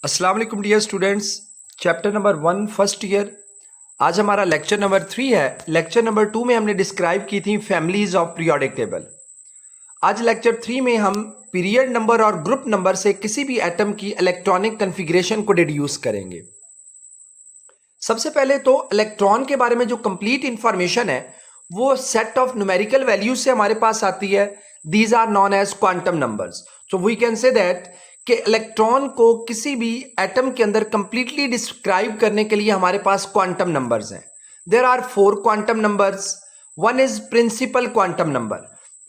अस्सलाम वालेकुम dear students. Chapter number 1 first year. आज हमारा लेक्चर नंबर 3 है। लेक्चर नंबर 2 में हमने डिस्क्राइब की थी फैमिलीज ऑफ पीरियोडिक टेबल। आज लेक्चर 3 में हम पीरियड नंबर और ग्रुप नंबर से किसी भी एटम की इलेक्ट्रॉनिक कन्फिग्रेशन को डिड्यूस करेंगे। सबसे पहले तो इलेक्ट्रॉन के बारे में जो कंप्लीट इंफॉर्मेशन है वो सेट ऑफ न्यूमेरिकल वैल्यूज से हमारे पास आती है। These are known as quantum numbers. So we can say that कि इलेक्ट्रॉन को किसी भी एटम के अंदर कंप्लीटली डिस्क्राइब करने के लिए हमारे पास क्वांटम नंबर्स हैं। There are 4 quantum numbers. One is principal quantum number.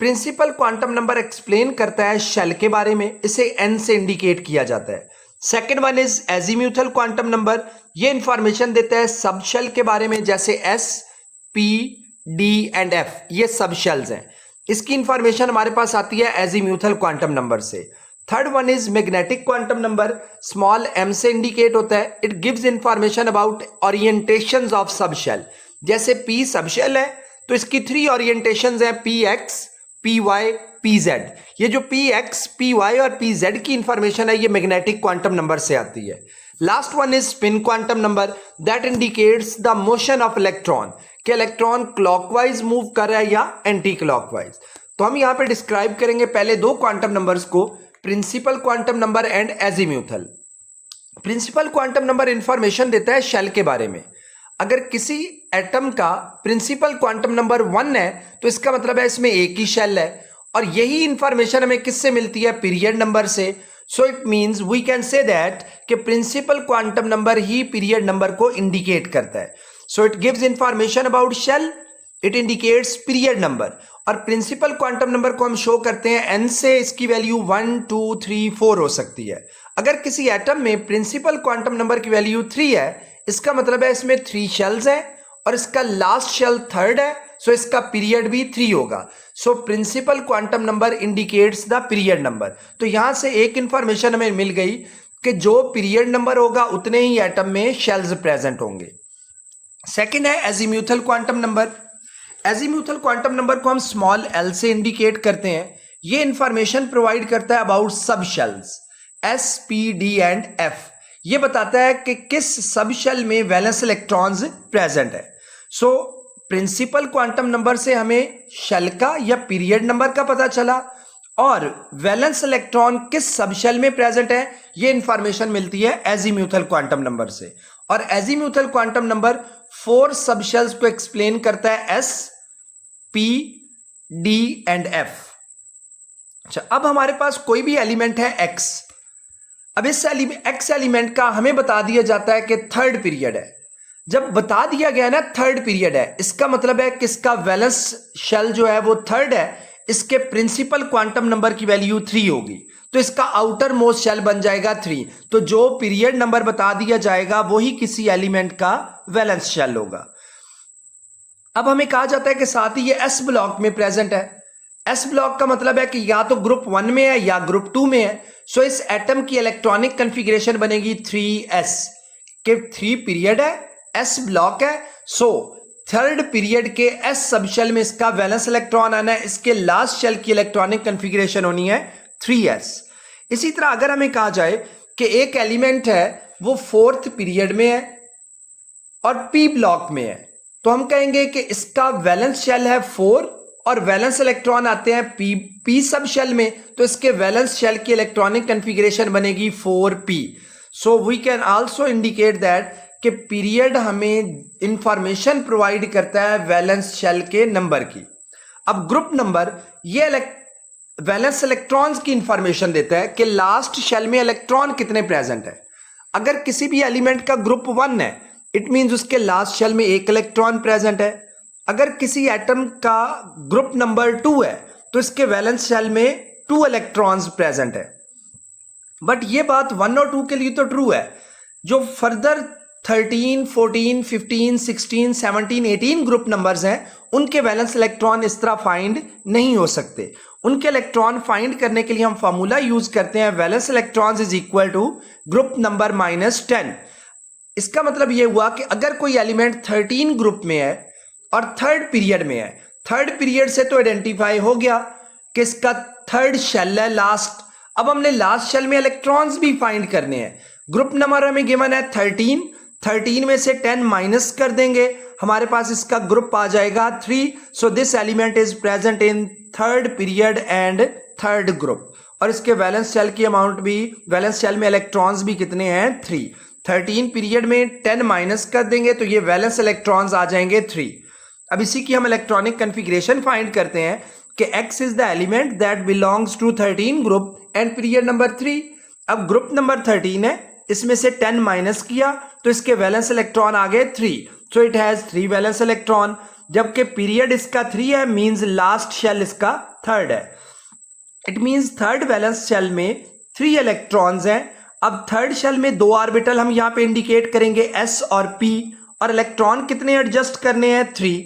Principal quantum number explain करता है शेल के बारे में, इसे n से इंडिकेट किया जाता है। Second one is azimuthal quantum number. ये इंफॉर्मेशन देता है सब शेल के बारे में, जैसे s, p, d and f, ये सब शेल्स हैं। इसकी इंफॉर्मेशन हमारे पास आती है एजीम्यूथल क्वांटम नंबर से। Third one is magnetic quantum number. Small m से इंडिकेट होता है। It gives information about orientations of sub shell. जैसे p सब शेल है तो इसकी 3 ओरिएंटेशंस हैं, px, py, pz। ये जो px, py और pz की इंफॉर्मेशन है ये मैग्नेटिक क्वांटम नंबर से आती है। Last one is spin quantum number. That indicates the motion of electron, कि इलेक्ट्रॉन क्लॉकवाइज मूव कर रहा है या एंटी क्लॉकवाइज। तो हम यहां पे डिस्क्राइब करेंगे पहले 2 क्वांटम नंबर्स को, principal quantum number and azimuthal. Principal quantum number information देता है शेल के बारे में। अगर किसी एटम का प्रिंसिपल क्वांटम नंबर 1 है तो इसका मतलब है इसमें एक ही शेल है, और यही इंफॉर्मेशन हमें किससे मिलती है? पीरियड नंबर से। So it means we can say that कि प्रिंसिपल क्वांटम नंबर ही पीरियड नंबर को इंडिकेट करता है। So it gives information about shell, it indicates period number. और प्रिंसिपल क्वांटम नंबर को हम शो करते हैं n से। इसकी वैल्यू 1, 2, 3, 4 हो सकती है। अगर किसी एटम में प्रिंसिपल क्वांटम नंबर की वैल्यू 3 है, इसका मतलब है इसमें 3 शेल्स हैं और इसका लास्ट शेल 3rd है, सो इसका पीरियड भी 3 होगा। So principal quantum number indicates the period number. तो यहां से एक इंफॉर्मेशन हमें मिल गई कि जो पीरियड नंबर होगा उतने ही एटम में शेल्स प्रेजेंट होंगे। सेकेंड है azimuthal quantum number. Azimuthal quantum number को हम स्मॉल l से इंडिकेट करते हैं। ये इंफॉर्मेशन प्रोवाइड करता है अबाउट सब shells s, p, d and f। ये बताता है कि किस सब शेल में वैलेंस इलेक्ट्रॉन्स प्रेजेंट है। सो प्रिंसिपल क्वांटम नंबर से हमें शेल का या पीरियड नंबर का पता चला, और वैलेंस इलेक्ट्रॉन किस सब शेल में प्रेजेंट है ये इंफॉर्मेशन मिलती है एजीम्यूथल क्वांटम नंबर से। और एजीम्यूथल क्वांटम नंबर 4 सब शेल्स को एक्सप्लेन करता है, s, p, d and f। अच्छा, अब हमारे पास कोई भी एलिमेंट है x। अब इस x एलिमेंट का हमें बता दिया जाता है कि 3rd पीरियड है। जब बता दिया गया ना 3rd पीरियड है, इसका मतलब है कि इसका वैलेंस शेल जो है वो 3rd है, इसके प्रिंसिपल क्वांटम नंबर की वैल्यू 3 होगी, तो इसका आउटर मोस्ट शेल बन जाएगा 3। तो जो पीरियड नंबर बता दिया जाएगा वही किसी एलिमेंट का वैलेंस शेल होगा। अब हमें कहा जाता है कि साथ ही ये s ब्लॉक में प्रेजेंट है। s ब्लॉक का मतलब है कि या तो ग्रुप 1 में है या ग्रुप 2 में है। सो इस एटम की इलेक्ट्रॉनिक कन्फिग्रेशन बनेगी 3s, के 3 पीरियड है, s ब्लॉक है। सो 3rd पीरियड के s सब शेल में इसका वैलेंस इलेक्ट्रॉन आना है, इसके लास्ट शेल की इलेक्ट्रॉनिक कन्फिग्रेशन होनी है 3s। इसी तरह अगर हमें कहा जाए कि एक एलिमेंट है वो 4th पीरियड में है और p ब्लॉक में है, तो हम कहेंगे कि इसका वैलेंस शेल है 4 और वैलेंस इलेक्ट्रॉन आते हैं p सब शेल में, तो इसके वैलेंस शेल की इलेक्ट्रॉनिक कन्फिग्रेशन बनेगी 4p। So we can also indicate that कि पीरियड हमें इंफॉर्मेशन प्रोवाइड करता है वैलेंस शेल के नंबर की। अब ग्रुप नंबर ये वैलेंस इलेक्ट्रॉन्स की इंफॉर्मेशन देता है कि लास्ट शेल में इलेक्ट्रॉन कितने प्रेजेंट है। अगर किसी भी एलिमेंट का ग्रुप 1 है, इट मींस उसके लास्ट शेल में 1 इलेक्ट्रॉन प्रेजेंट है। अगर किसी एटम का ग्रुप नंबर 2 है तो इसके वैलेंस शेल में 2 इलेक्ट्रॉन्स प्रेजेंट है। बट ये बात 1 और 2 के लिए तो ट्रू है। जो फर्दर 13, 14, 15, 16, 17, 18 ग्रुप नंबर्स हैं उनके वैलेंस इलेक्ट्रॉन इस तरह फाइंड नहीं हो सकते। उनके इलेक्ट्रॉन फाइंड करने के लिए हम फार्मूला यूज करते हैं, valence electrons is equal to group number -10। इसका मतलब यह हुआ कि अगर कोई एलिमेंट 13 ग्रुप में है और 3rd पीरियड में है, 3rd पीरियड से तो आइडेंटिफाई हो गया कि इसका 3rd शेल है लास्ट। अब हमने लास्ट शेल में इलेक्ट्रॉन्स भी फाइंड करने हैं। ग्रुप नंबर हमें गिवन है 13 में से 10 माइनस कर देंगे, हमारे पास इसका ग्रुप आ जाएगा 3। So this element is present in third period and third group. और इसके वैलेंस शेल की अमाउंट भी, वैलेंस शेल में इलेक्ट्रॉन्स भी कितने हैं 3। 13 पीरियड में 10 माइनस कर देंगे तो ये वैलेंस इलेक्ट्रॉन्स आ जाएंगे 3। अब इसी की हम इलेक्ट्रॉनिक कन्फिग्रेशन फाइंड करते हैं कि X is the element that belongs to 13 group and period number 3। अब ग्रुप नंबर 13 है, इसमें से 10 माइनस किया तो इसके वैलेंस इलेक्ट्रॉन आ गए 3। So it has 3 valence electron, जबकि पीरियड इसका 3 है, मींस लास्ट शेल इसका थर्ड है। It means third valence shell में 3 इलेक्ट्रॉन्स हैं। अब थर्ड शेल में 2 ऑर्बिटल हम यहां पे इंडिकेट करेंगे S और P, और इलेक्ट्रॉन कितने एडजस्ट करने हैं 3।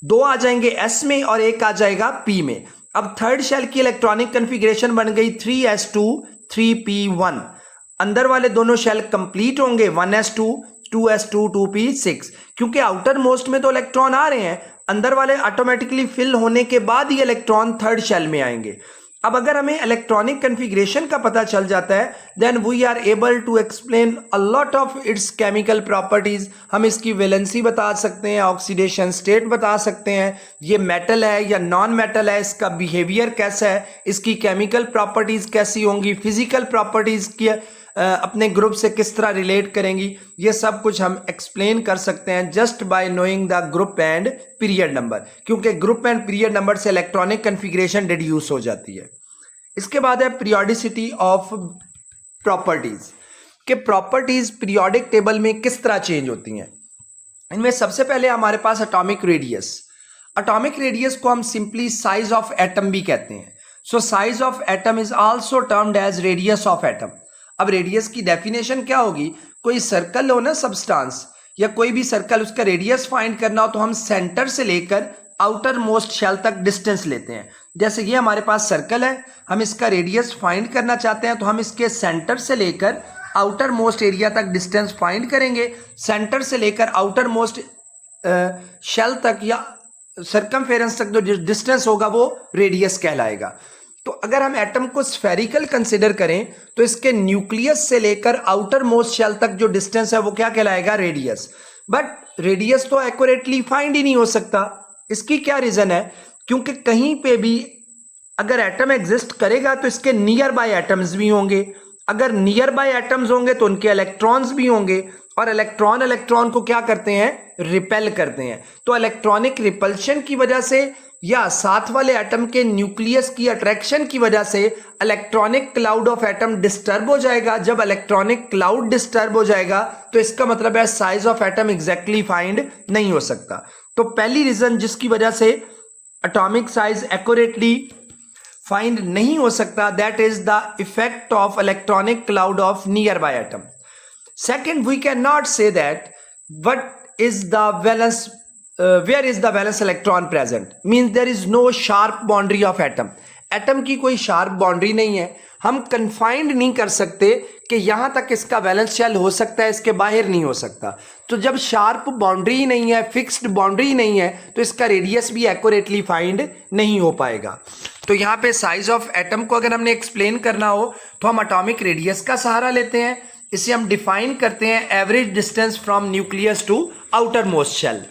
2 आ जाएंगे S में और 1 आ जाएगा P में। अब थर्ड शेल की इलेक्ट्रॉनिक कन्फिग्रेशन बन गई 3s2 3p1। अंदर वाले दोनों शेल कंप्लीट होंगे 1s2 2s2 2p6, क्योंकि आउटर मोस्ट में तो इलेक्ट्रॉन आ रहे हैं, अंदर वाले ऑटोमेटिकली फिल होने के बाद ही इलेक्ट्रॉन थर्ड शेल में आएंगे। अब अगर हमें इलेक्ट्रॉनिक कन्फिग्रेशन का पता चल जाता है then we are able to explain a lot of its chemical properties. हम इसकी वैलेंसी बता सकते हैं, ऑक्सीडेशन स्टेट बता सकते हैं, ये मेटल है या नॉन मेटल है, इसका बिहेवियर कैसा है, इसकी केमिकल प्रॉपर्टीज कैसी होंगी, फिजिकल प्रॉपर्टीज की अपने ग्रुप से किस तरह रिलेट करेंगी, ये सब कुछ हम एक्सप्लेन कर सकते हैं just by knowing the group and period number, क्योंकि ग्रुप एंड पीरियड नंबर से इलेक्ट्रॉनिक कन्फिग्रेशन डिड्यूस हो जाती है। इसके बाद है पीरियोडिसिटी ऑफ प्रॉपर्टीज, कि प्रॉपर्टीज पीरियोडिक टेबल में किस तरह चेंज होती हैं। इनमें सबसे पहले हमारे पास एटॉमिक रेडियस। एटॉमिक रेडियस को हम सिंपली साइज ऑफ एटम भी कहते हैं। So size of atom is also termed as radius of atom. अब रेडियस की डेफिनेशन क्या होगी, कोई सर्कल हो ना सब्सटेंस, या कोई भी सर्कल, उसका रेडियस फाइंड करना हो तो हम सेंटर से लेकर आउटर मोस्ट शेल तक डिस्टेंस लेते हैं। जैसे ये हमारे पास सर्कल है, हम इसका रेडियस फाइंड करना चाहते हैं तो हम इसके सेंटर से लेकर आउटर मोस्ट एरिया तक डिस्टेंस फाइंड करेंगे। सेंटर से लेकर आउटर मोस्ट शेल तक या सर्कमफेरेंस तक जो डिस्टेंस होगा वो रेडियस कहलाएगा। तो अगर हम एटम को स्फेरिकल कंसिडर करें तो इसके न्यूक्लियस से लेकर आउटर मोस्ट शेल तक जो डिस्टेंस है वो क्या कहलाएगा, रेडियस। बट रेडियस तो एक्यूरेटली फाइंड ही नहीं हो सकता। इसकी क्या रीजन है, क्योंकि कहीं पे भी अगर एटम एग्जिस्ट करेगा तो इसके नियर बाय एटम्स भी होंगे, अगर नियर बाय एटम्स होंगे तो उनके इलेक्ट्रॉन्स भी होंगे, और इलेक्ट्रॉन को क्या करते हैं, रिपेल करते हैं। तो इलेक्ट्रॉनिक रिपल्शन की वजह से या साथ वाले एटम के न्यूक्लियस की अट्रैक्शन की वजह से electronic cloud of atom disturb हो जाएगा। जब इलेक्ट्रॉनिक क्लाउड डिस्टर्ब हो जाएगा तो इसका मतलब है size of atom exactly find नहीं हो सकता। तो पहली रीजन जिसकी वजह से एटॉमिक साइज एक्यूरेटली फाइंड नहीं हो सकता, that is the effect of electronic cloud of nearby atom. Second, we can not say that what is the valence where is the valence electron present, means there is no sharp boundary of atom। Atom की कोई sharp boundary नहीं है, हम confined नहीं कर सकते कि यहां तक इसका वैलेंस शेल हो सकता है, इसके बाहर नहीं हो सकता। तो जब शार्प बाउंड्री ही नहीं है, फिक्स्ड बाउंड्री ही नहीं है, तो इसका रेडियस भी एक्यूरेटली फाइंड नहीं हो पाएगा। तो यहां पे साइज ऑफ एटम को अगर हमने एक्सप्लेन करना हो तो हम एटॉमिक रेडियस का सहारा लेते हैं। इसे हम डिफाइन करते हैं average distance from nucleus to outermost shell.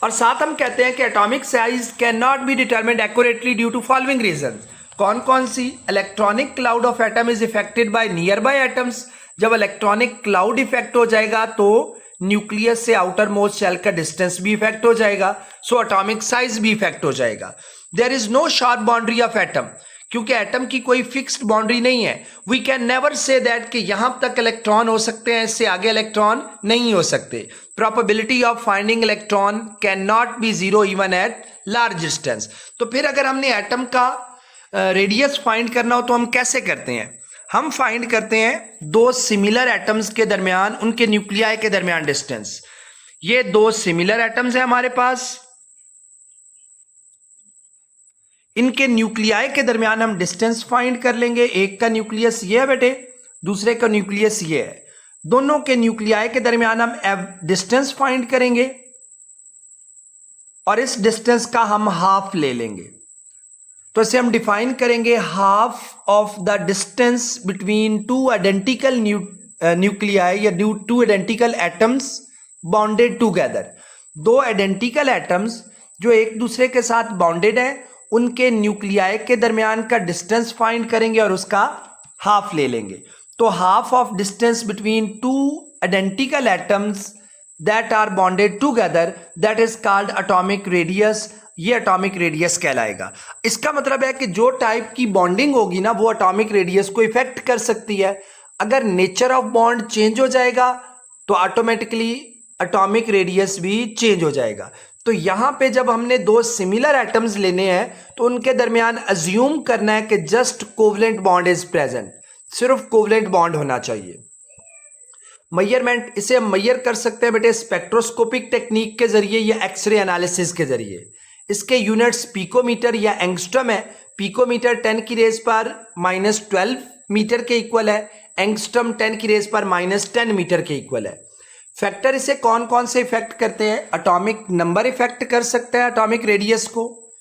और साथ हम कहते हैं कि atomic size can not be determined accurately due to following reason. कौन कौन सी, electronic cloud of atom is affected by nearby atoms. जब इलेक्ट्रॉनिक क्लाउड इफेक्ट हो जाएगा तो न्यूक्लियस से आउटर मोस्ट शेल का डिस्टेंस भी इफेक्ट हो जाएगा, सो एटॉमिक साइज भी इफेक्ट हो जाएगा। There is no sharp boundary of atom, क्योंकि एटम की कोई फिक्स्ड बाउंड्री नहीं है। We can never say that कि यहां तक इलेक्ट्रॉन हो सकते हैं, इससे आगे इलेक्ट्रॉन नहीं हो सकते। Probability of finding electron can not B zero even at large distance. तो फिर अगर हमने एटम का रेडियस फाइंड करना हो तो हम कैसे करते हैं, हम फाइंड करते हैं दो सिमिलर एटम्स के दरमियान, उनके न्यूक्लियाई के दरमियान डिस्टेंस। ये दो सिमिलर एटम्स है हमारे पास, इनके न्यूक्लियाई के दरमियान हम डिस्टेंस फाइंड कर लेंगे। एक का न्यूक्लियस ये है बेटे, दूसरे का न्यूक्लियस ये है। दोनों के न्यूक्लियाई के दरमियान हम डिस्टेंस फाइंड करेंगे और इस डिस्टेंस का हम हाफ ले लेंगे। तो इसे हम डिफाइन करेंगे half of the distance between two identical nuclei या two identical atoms bonded together. दो आइडेंटिकल एटम्स जो एक दूसरे के साथ बॉन्डेड है, उनके न्यूक्लियाई के दरमियान का डिस्टेंस फाइंड करेंगे और उसका हाफ ले लेंगे। तो half of distance between two identical atoms that are bonded together, that is called atomic radius. ये एटॉमिक रेडियस कहलाएगा। इसका मतलब है कि जो टाइप की बॉन्डिंग होगी ना, वो एटॉमिक रेडियस को इफेक्ट कर सकती है। अगर नेचर ऑफ बॉन्ड चेंज हो जाएगा तो ऑटोमेटिकली एटॉमिक रेडियस भी चेंज हो जाएगा। तो यहां पे जब हमने दो सिमिलर एटम्स लेने हैं तो उनके दरमियान अज्यूम करना है कि just covalent bond is present, सिर्फ कोवलेंट बॉन्ड होना चाहिए। मेजरमेंट, इसे हम मेजर कर सकते हैं बेटे स्पेक्ट्रोस्कोपिक टेक्निक के जरिए या एक्सरे एनालिसिस के जरिए। इसके यूनिट्स पिकोमीटर या एंगस्ट्रम है। पिकोमीटर 10⁻⁻12 मीटर के इक्वल है, एंगस्ट्रम 10⁻⁻10 मीटर के इक्वल है। फैक्टर इसे कौन कौन से इफेक्ट करते हैं? एटॉमिक नंबर इफेक्ट कर सकता है एटॉमिक रेडियस को,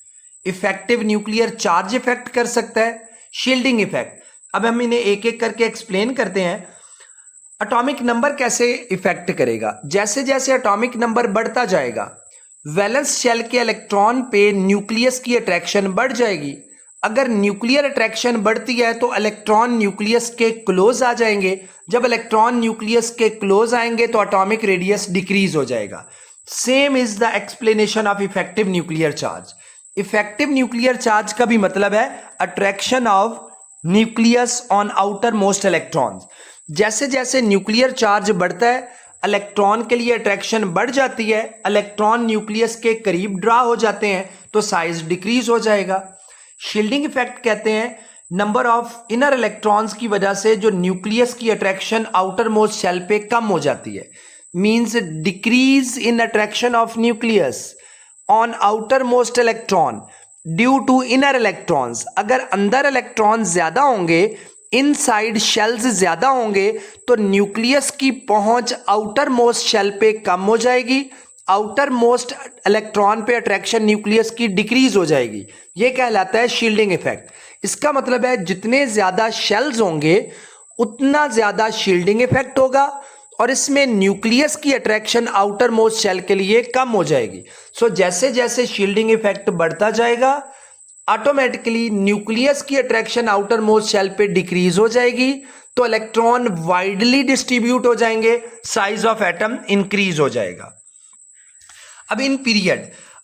इफेक्टिव न्यूक्लियर चार्ज इफेक्ट कर सकता है, शील्डिंग इफेक्ट। अब हम इन्हें एक एक करके एक्सप्लेन करते हैं। एटॉमिक नंबर कैसे इफेक्ट करेगा? जैसे जैसे एटॉमिक नंबर बढ़ता जाएगा, वैलेंस शेल के इलेक्ट्रॉन पे न्यूक्लियस की अट्रैक्शन बढ़ जाएगी। अगर न्यूक्लियर अट्रैक्शन बढ़ती है तो इलेक्ट्रॉन न्यूक्लियस के क्लोज आ जाएंगे। जब इलेक्ट्रॉन न्यूक्लियस के क्लोज आएंगे तो एटॉमिक रेडियस डिक्रीज हो जाएगा। Same is the explanation of effective nuclear charge. Effective nuclear charge का भी मतलब है attraction of nucleus on outer most electrons. जैसे जैसे न्यूक्लियर चार्ज बढ़ता है, इलेक्ट्रॉन के लिए अट्रैक्शन बढ़ जाती है, इलेक्ट्रॉन न्यूक्लियस के करीब ड्रा हो जाते हैं तो साइज डिक्रीज हो जाएगा। शील्डिंग इफेक्ट कहते हैं नंबर ऑफ इनर इलेक्ट्रॉन्स की वजह से जो न्यूक्लियस की अट्रैक्शन आउटर मोस्ट शेल पे कम हो जाती है। Means decrease in attraction of nucleus on outermost electron due to inner electrons. अगर अंदर इलेक्ट्रॉन ज्यादा होंगे, इनसाइड शेल्स ज्यादा होंगे, तो न्यूक्लियस की पहुंच आउटर मोस्ट शेल पे कम हो जाएगी। आउटर मोस्ट इलेक्ट्रॉन पे अट्रैक्शन न्यूक्लियस की डिक्रीज हो जाएगी। ये कहलाता है शील्डिंग इफेक्ट। इसका मतलब है जितने ज्यादा शेल्स होंगे उतना ज्यादा शील्डिंग इफेक्ट होगा और इसमें न्यूक्लियस की अट्रैक्शन आउटर मोस्ट शेल के लिए कम हो जाएगी। सो जैसे जैसे शील्डिंग इफेक्ट बढ़ता जाएगा, ऑटोमेटिकली न्यूक्लियस की अट्रैक्शन आउटर मोस्ट शेल पे डिक्रीज हो जाएगी, तो इलेक्ट्रॉन वाइडली डिस्ट्रीब्यूट हो जाएंगे, साइज ऑफ एटम इंक्रीज हो जाएगा। अब in period,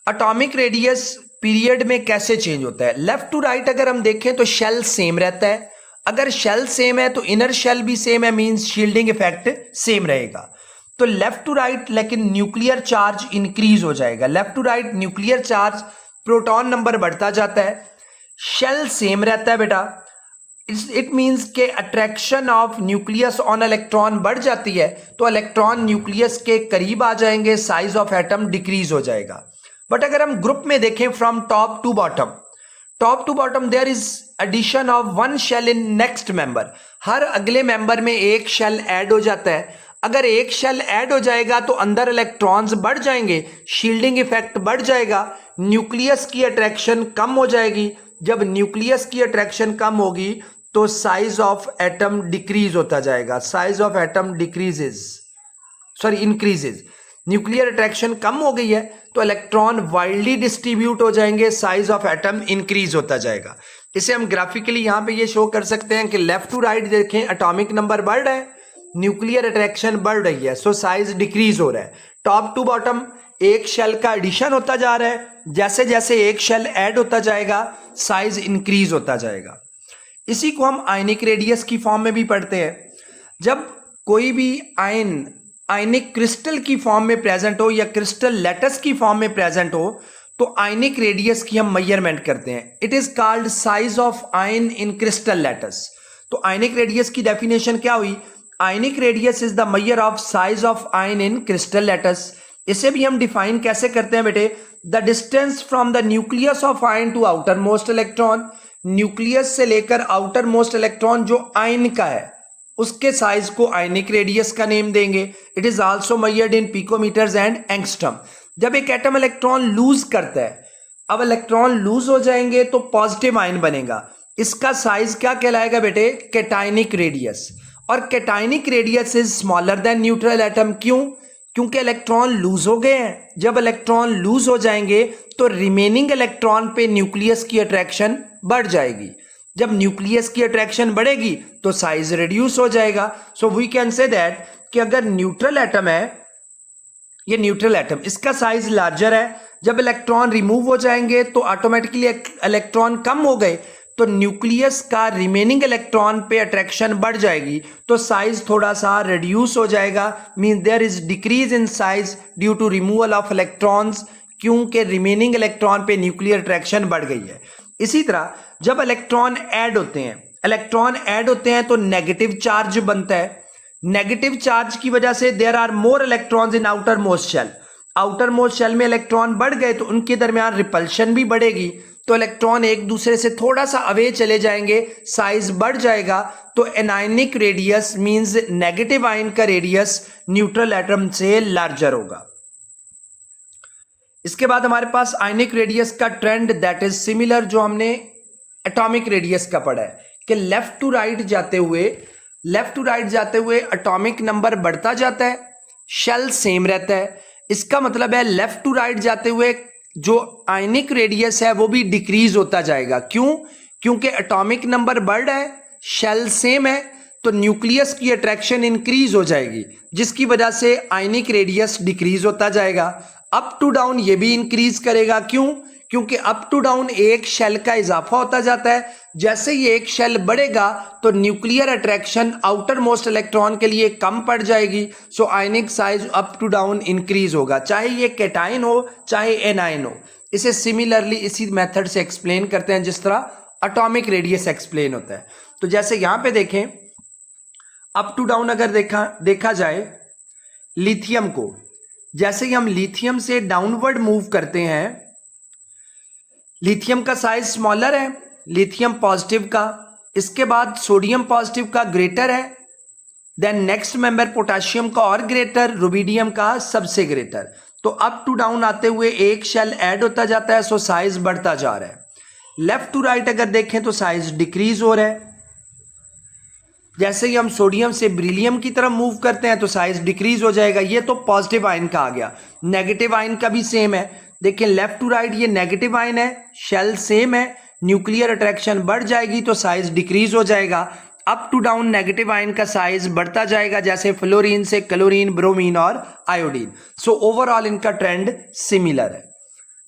atomic radius period में कैसे चेंज होता है? लेफ्ट टू राइट अगर हम देखें तो शेल सेम रहता है। अगर शेल सेम है तो इनर शेल भी सेम है, मींस शील्डिंग इफेक्ट सेम रहेगा। तो लेफ्ट टू राइट लेकिन न्यूक्लियर चार्ज इंक्रीज हो जाएगा। Left to right nuclear charge, proton number बढ़ता जाता है, शेल सेम रहता है बेटा। इट मींस के attraction of nucleus on electron बढ़ जाती है तो इलेक्ट्रॉन न्यूक्लियस के करीब आ जाएंगे, साइज ऑफ एटम डिक्रीज हो जाएगा। बट अगर हम ग्रुप में देखें from top to bottom there is addition of one shell in next member. हर अगले मेंबर में एक शेल ऐड हो जाता है। अगर एक शेल ऐड हो जाएगा तो अंदर इलेक्ट्रॉन्स बढ़ जाएंगे, शील्डिंग इफेक्ट बढ़ जाएगा, न्यूक्लियस की अट्रैक्शन कम हो जाएगी। जब न्यूक्लियस की अट्रैक्शन कम होगी तो साइज ऑफ एटम डिक्रीज होता जाएगा। Size of atom increases. Nuclear attraction कम हो गई है तो इलेक्ट्रॉन वाइडली डिस्ट्रीब्यूट हो जाएंगे, साइज ऑफ एटम इंक्रीज होता जाएगा। इसे हम ग्राफिकली यहां पे ये शो कर सकते हैं कि लेफ्ट टू राइट देखें, एटॉमिक नंबर बढ़ रहा है, न्यूक्लियर अट्रैक्शन बढ़ रही है, सो साइज डिक्रीज हो रहा है। टॉप टू बॉटम एक शेल का एडिशन होता जा रहा है, जैसे जैसे एक शेल ऐड होता जाएगा साइज इंक्रीज होता जाएगा। इसी को हम आयनिक रेडियस की फॉर्म में भी पढ़ते हैं। जब कोई भी आयनिक क्रिस्टल की फॉर्म में प्रेजेंट हो या क्रिस्टल लैटिस की फॉर्म में प्रेजेंट हो तो आयनिक रेडियस की हम मेजरमेंट करते हैं। It is called size of ion in crystal lattice. तो आयनिक रेडियस की डेफिनेशन क्या हुई? Ionic radius is the measure of size of ion in crystal lattice. इसे भी हम डिफाइन कैसे करते हैं बेटे? The distance from the nucleus of ion to outermost electron. Nucleus से लेकर आउटर मोस्ट इलेक्ट्रॉन जो आयन का है उसके साइज को आयनिक रेडियस का नेम देंगे। It is also measured in picometers and angstrom. जब एक एटम इलेक्ट्रॉन लूज करता है, अब इलेक्ट्रॉन लूज हो जाएंगे तो पॉजिटिव आयन बनेगा, इसका साइज क्या कहलाएगा बेटे? Cationic radius. और cationic radius is smaller than neutral atom. क्यों? क्योंकि इलेक्ट्रॉन लूज हो गए हैं। जब इलेक्ट्रॉन लूज हो जाएंगे तो रिमेनिंग इलेक्ट्रॉन पे न्यूक्लियस की अट्रैक्शन बढ़ जाएगी। जब न्यूक्लियस की अट्रैक्शन बढ़ेगी तो साइज रिड्यूस हो जाएगा। So we can say that कि अगर न्यूट्रल एटम है, ये न्यूट्रल एटम, इसका साइज लार्जर है। जब इलेक्ट्रॉन रिमूव हो जाएंगे तो ऑटोमेटिकली इलेक्ट्रॉन कम हो गए तो न्यूक्लियस का रिमेनिंग इलेक्ट्रॉन पे अट्रैक्शन बढ़ जाएगी, तो साइज थोड़ा सा रिड्यूस हो जाएगा। Mean there is decrease in size due to removal of electrons, क्योंकि रिमेनिंग इलेक्ट्रॉन पे न्यूक्लियर अट्रैक्शन बढ़ गई है। इसी तरह जब इलेक्ट्रॉन ऐड होते हैं तो नेगेटिव चार्ज बनता है। नेगेटिव चार्ज की वजह से there are more electrons in outermost shell. Outermost shell में इलेक्ट्रॉन बढ़ गए तो उनके दरमियान रिपल्शन भी बढ़ेगी, तो इलेक्ट्रॉन एक दूसरे से थोड़ा सा अवे चले जाएंगे, साइज बढ़ जाएगा। तो anionic radius means negative ion का रेडियस न्यूट्रल एटम से लार्जर होगा। इसके बाद हमारे पास आयनिक रेडियस का ट्रेंड दैट इज सिमिलर, जो हमने एटॉमिक रेडियस का पढ़ा है कि लेफ्ट टू राइट जाते हुए एटॉमिक नंबर बढ़ता जाता है, शेल सेम रहता है। इसका मतलब है लेफ्ट टू राइट जाते हुए जो आयनिक रेडियस है वो भी डिक्रीज होता जाएगा। क्यों? क्योंकि एटॉमिक नंबर बढ़ रहा है, शेल सेम है, तो न्यूक्लियस की अट्रैक्शन इंक्रीज हो जाएगी, जिसकी वजह से आयनिक रेडियस डिक्रीज होता जाएगा। अप टू डाउन ये भी इंक्रीज करेगा। क्यों? क्योंकि अप टू डाउन एक शेल का इजाफा होता जाता है। जैसे ये एक शेल बढ़ेगा तो nuclear attraction outermost electron के लिए कम पड़ जाएगी। So ionic size up to down increase होगा, चाहे ये कैटायन हो चाहे एनायन हो। इसे सिमिलरली इसी मेथड से एक्सप्लेन करते हैं जिस तरह एटॉमिक रेडियस एक्सप्लेन होता है। तो जैसे यहां पे देखें, अप टू डाउन अगर देखा जाए लिथियम को, जैसे ही हम लिथियम से डाउनवर्ड मूव करते हैं, लिथियम का साइज स्मॉलर है, लिथियम पॉजिटिव का, इसके बाद सोडियम पॉजिटिव का ग्रेटर है, देन नेक्स्ट मेंबर पोटेशियम का और ग्रेटर, रुबिडियम का सबसे ग्रेटर। तो अप टू डाउन आते हुए एक शेल ऐड होता जाता है, सो साइज बढ़ता जा रहा है। लेफ्ट टू राइट अगर देखें तो साइज डिक्रीज हो रहा है। जैसे ही हम सोडियम से ब्रिलियम की तरफ मूव करते हैं तो साइज डिक्रीज हो जाएगा। ये तो पॉजिटिव आयन का आ गया। नेगेटिव आयन का भी सेम है। देखिए लेफ्ट टू राइट ये नेगेटिव आयन है, शेल सेम है, न्यूक्लियर अट्रैक्शन बढ़ जाएगी तो साइज डिक्रीज हो जाएगा। Up to down negative ion का साइज बढ़ता जाएगा, जैसे फ्लोरीन से क्लोरीन, ब्रोमीन और आयोडीन। सो ओवरऑल इनका ट्रेंड सिमिलर है।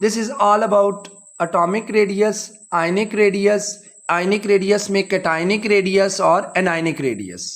This is all about atomic radius, ionic radius में कैटायनिक रेडियस और एनायनिक रेडियस।